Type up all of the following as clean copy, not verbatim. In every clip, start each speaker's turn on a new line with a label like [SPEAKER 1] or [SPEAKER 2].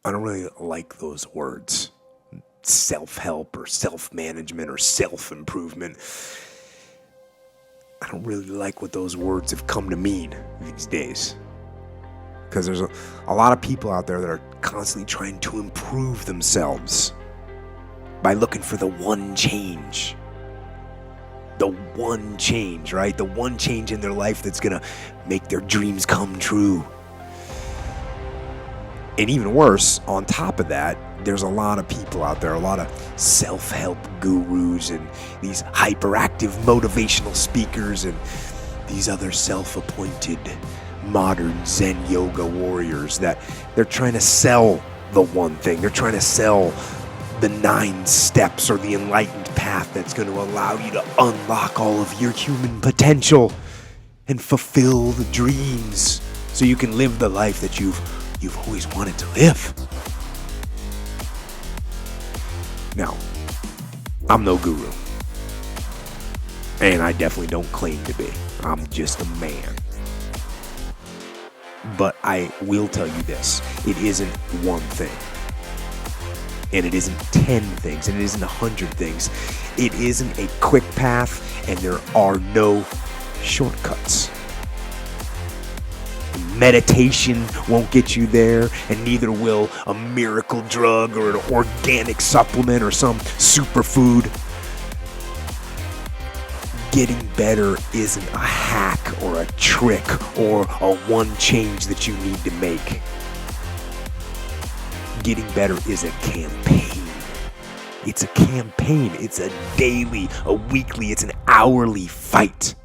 [SPEAKER 1] I don't really like those words. Self-help or self-management or self-improvement. I don't really like what those words have come to mean these days. Because there's a lot of people out there that are constantly trying to improve themselves by looking for the one change. The one change, right? The one change in their life that's going to make their dreams come true. And even worse, on top of that, there's a lot of people out there, a lot of self-help gurus and these hyperactive motivational speakers and these other self-appointed modern Zen yoga warriors that they're trying to sell the one thing. They're trying to sell the 9 steps or the enlightened path that's going to allow you to unlock all of your human potential and fulfill the dreams so you can live the life that you've always wanted to live. Now, I'm no guru. And I definitely don't claim to be. I'm just a man. But I will tell you this. It isn't one thing. And it isn't 10 things. And it isn't 100 things. It isn't a quick path. And there are no shortcuts. Meditation won't get you there, and neither will a miracle drug or an organic supplement or some superfood. Getting better isn't a hack or a trick or a one change that you need to make. Getting better is a campaign. It's a campaign. It's a daily, a weekly, it's an hourly fight.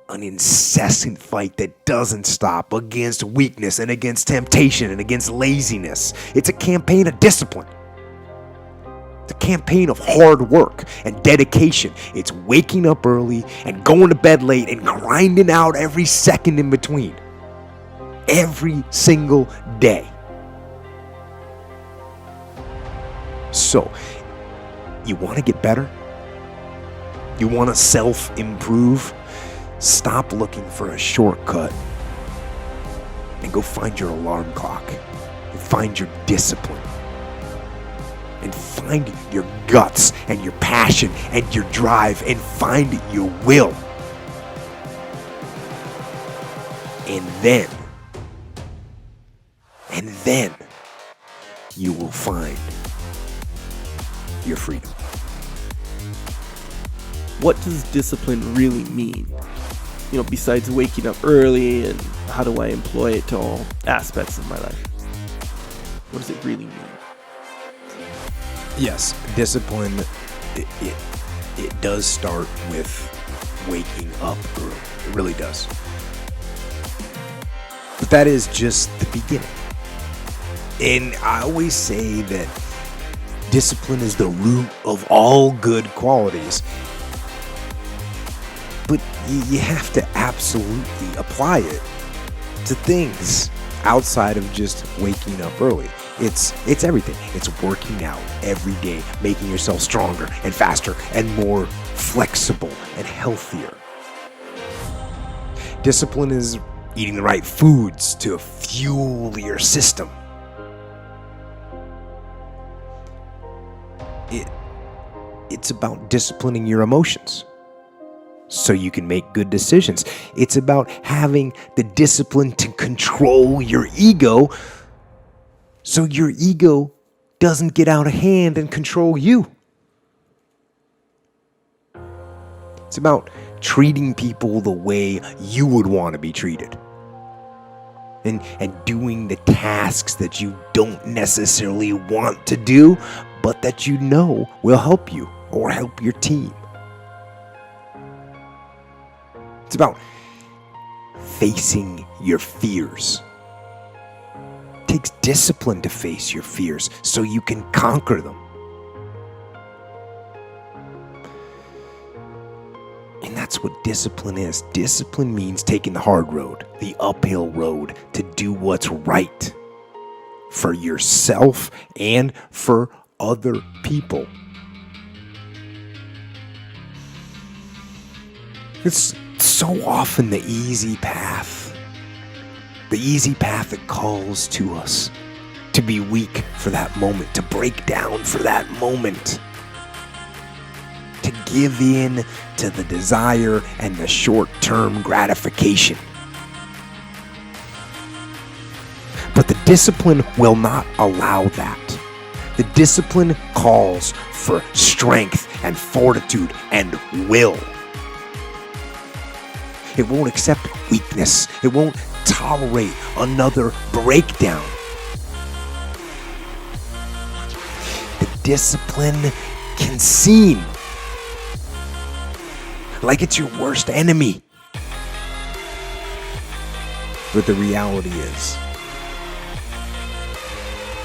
[SPEAKER 1] An incessant fight that doesn't stop against weakness and against temptation and against laziness. It's a campaign of discipline. It's a campaign of hard work and dedication. It's waking up early and going to bed late and grinding out every second in between. Every single day. So, you want to get better? You want to self-improve? Stop looking for a shortcut and go find your alarm clock and find your discipline and find your guts and your passion and your drive and find your will. And then you will find your freedom.
[SPEAKER 2] What does discipline really mean? Besides waking up early, and how do I employ it to all aspects of my life? What does it really mean?
[SPEAKER 1] Yes, discipline, it does start with waking up early. It really does. But that is just the beginning. And I always say that discipline is the root of all good qualities. But you have to absolutely apply it to things outside of just waking up early. It's everything. It's working out every day, making yourself stronger and faster and more flexible and healthier. Discipline is eating the right foods to fuel your system. It's about disciplining your emotions so you can make good decisions. It's about having the discipline to control your ego so your ego doesn't get out of hand and control you. It's about treating people the way you would want to be treated. And doing the tasks that you don't necessarily want to do, but that you know will help you or help your team. It's about facing your fears. It takes discipline to face your fears so you can conquer them. And that's what discipline is. Discipline means taking the hard road, the uphill road, to do what's right for yourself and for other people. It's so often the easy path that calls to us to be weak for that moment, to break down for that moment, to give in to the desire and the short-term gratification. But the discipline will not allow that. The discipline calls for strength and fortitude and will. It won't accept weakness. It won't tolerate another breakdown. The discipline can seem like it's your worst enemy. But the reality is,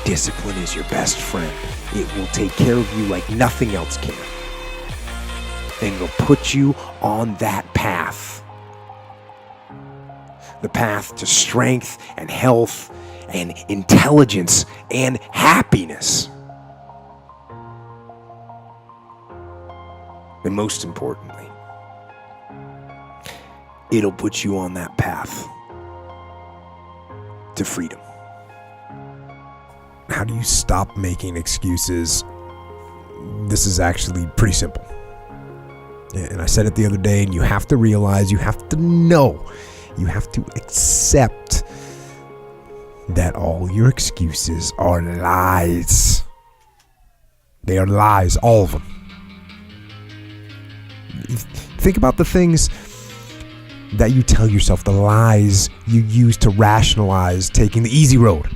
[SPEAKER 1] discipline is your best friend. It will take care of you like nothing else can. And it'll put you on that path. The path to strength and health and intelligence and happiness. And most importantly, it'll put you on that path to freedom. How do you stop making excuses? This is actually pretty simple. And I said it the other day, and you have to realize, you have to know, you have to accept that all your excuses are lies. They are lies, all of them. Think about the things that you tell yourself, the lies you use to rationalize taking the easy road.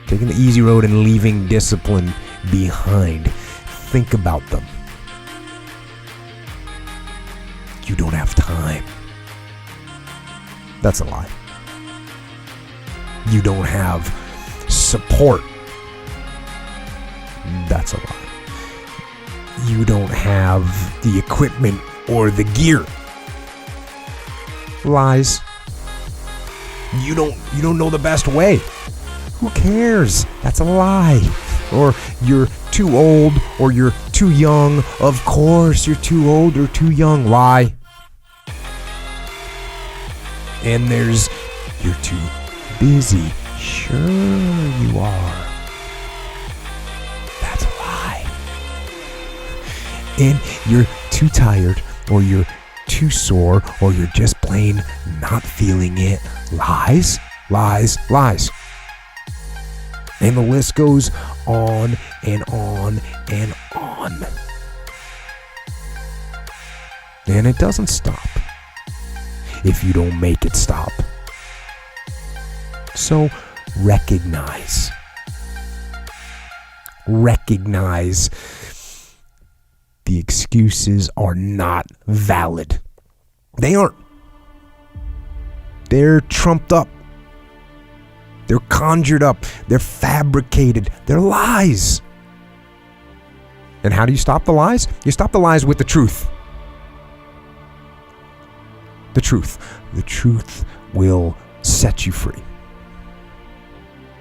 [SPEAKER 1] Taking the easy road and leaving discipline behind. Think about them. You don't have time. That's a lie. You don't have support. That's a lie. You don't have the equipment or the gear. Lies. You don't know the best way. Who cares? That's a lie. Or you're too old, or you're too young. Of course you're too old or too young. Lie. And there's, you're too busy. Sure you are. That's a lie. And you're too tired, or you're too sore, or you're just plain not feeling it. Lies, lies, lies. And the list goes on and on and on. And it doesn't stop if you don't make it stop. So recognize the excuses are not valid. They aren't. They're trumped up. They're conjured up. They're fabricated. They're lies. And how do you stop the lies? You stop the lies with the truth. The truth. The truth will set you free.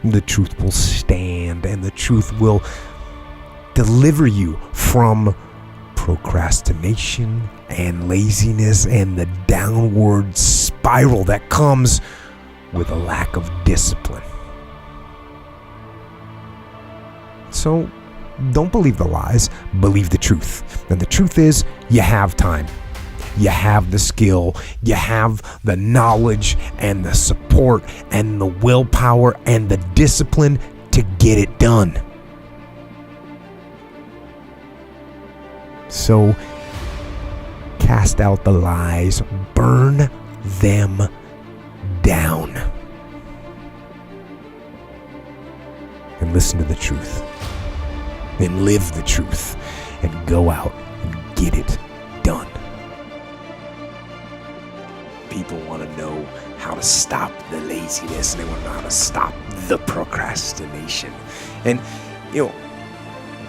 [SPEAKER 1] The truth will stand, and the truth will deliver you from procrastination and laziness and the downward spiral that comes with a lack of discipline. So don't believe the lies, believe the truth. And the truth is, you have time. You have the skill, you have the knowledge and the support and the willpower and the discipline to get it done. So cast out the lies, burn them down, and listen to the truth, and live the truth, and go out and get it done. People want to know how to stop the laziness, and they want to know how to stop the procrastination. And,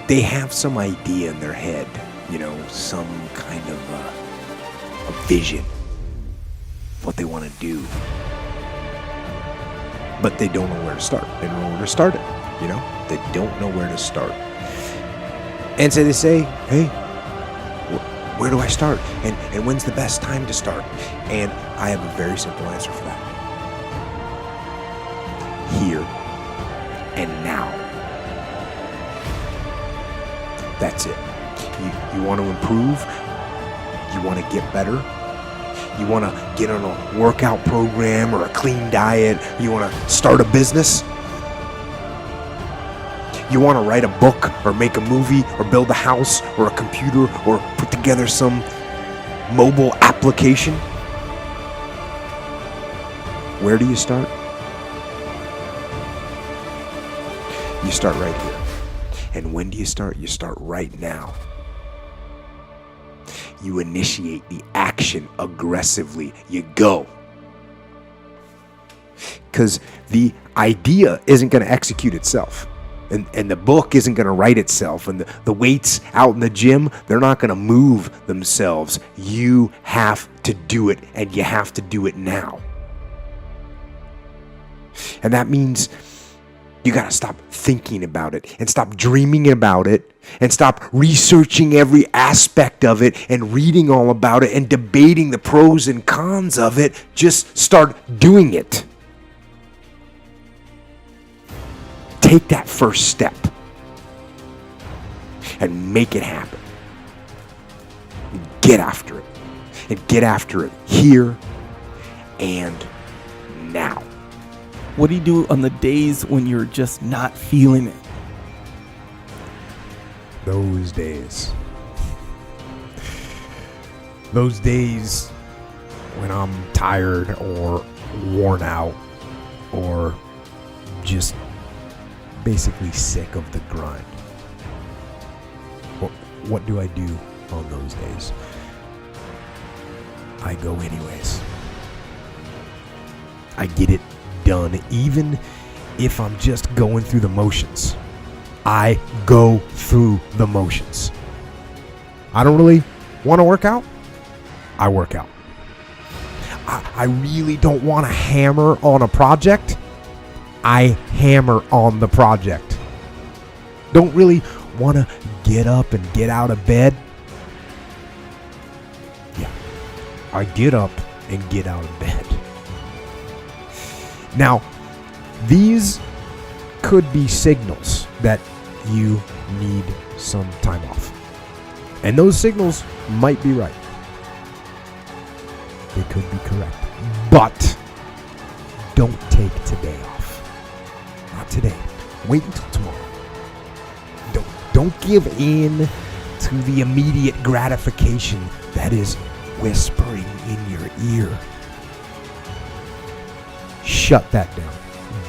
[SPEAKER 1] they have some idea in their head, some kind of a vision, what they want to do. But they don't know where to start. They don't know where to start it, They don't know where to start. And so they say, hey, where do I start? And when's the best time to start? And I have a very simple answer for that. here and now. That's it. You want to improve? You want to get better? You want to get on a workout program or a clean diet? You want to start a business? You want to write a book or make a movie or build a house or a computer or put together some mobile application? Where do you start? You start right here. And when do you start? You start right now. You initiate the action aggressively. You go. Because the idea isn't going to execute itself. And the book isn't going to write itself. And the weights out in the gym, they're not going to move themselves. You have to do it, and you have to do it now. And that means you got to stop thinking about it and stop dreaming about it and stop researching every aspect of it and reading all about it and debating the pros and cons of it. Just start doing it. Take that first step and make it happen. Get after it. And get after it here and now.
[SPEAKER 2] What do you do on the days when you're just not feeling it?
[SPEAKER 1] Those days when I'm tired or worn out or just basically sick of the grind. What do I do on those days? I go anyways. I get it done, even if I'm just going through the motions. I go through the motions. I don't really want to work out. I work out. I really don't want to hammer on a project. I hammer on the project. Don't really want to get up and get out of bed. Yeah, I get up and get out of bed. Now, these could be signals that you need some time off. And those signals might be right. They could be correct. But don't take today off. Not today. Wait until tomorrow. Don't give in to the immediate gratification that is whispering in your ear. Shut that down.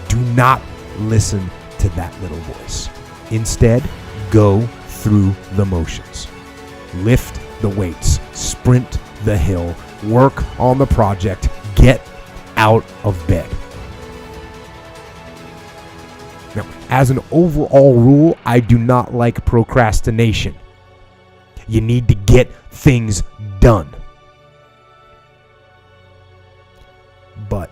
[SPEAKER 1] Do not listen to that little voice. Instead, go through the motions. Lift the weights, sprint the hill, work on the project, get out of bed. Now, as an overall rule, I do not like procrastination. You need to get things done. But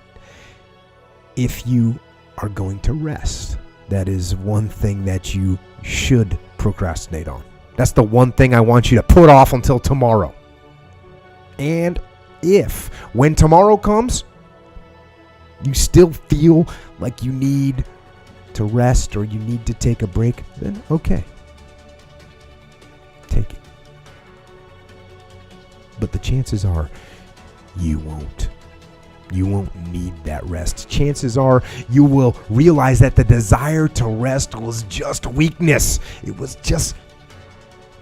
[SPEAKER 1] if you are going to rest, that is one thing that you should procrastinate on. That's the one thing I want you to put off until tomorrow. And if, when tomorrow comes, you still feel like you need to rest or you need to take a break, then okay. Take it. But the chances are you won't. You won't need that rest. Chances are you will realize that the desire to rest was just weakness. It was just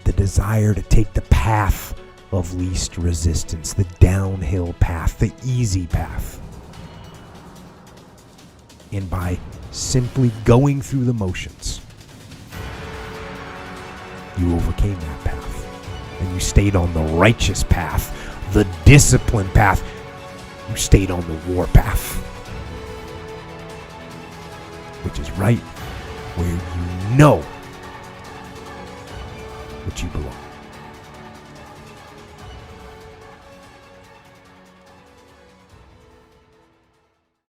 [SPEAKER 1] the desire to take the path of least resistance, the downhill path, the easy path. And by simply going through the motions, you overcame that path. And you stayed on the righteous path, the disciplined path. You stayed on the war path, which is right where you know that you belong.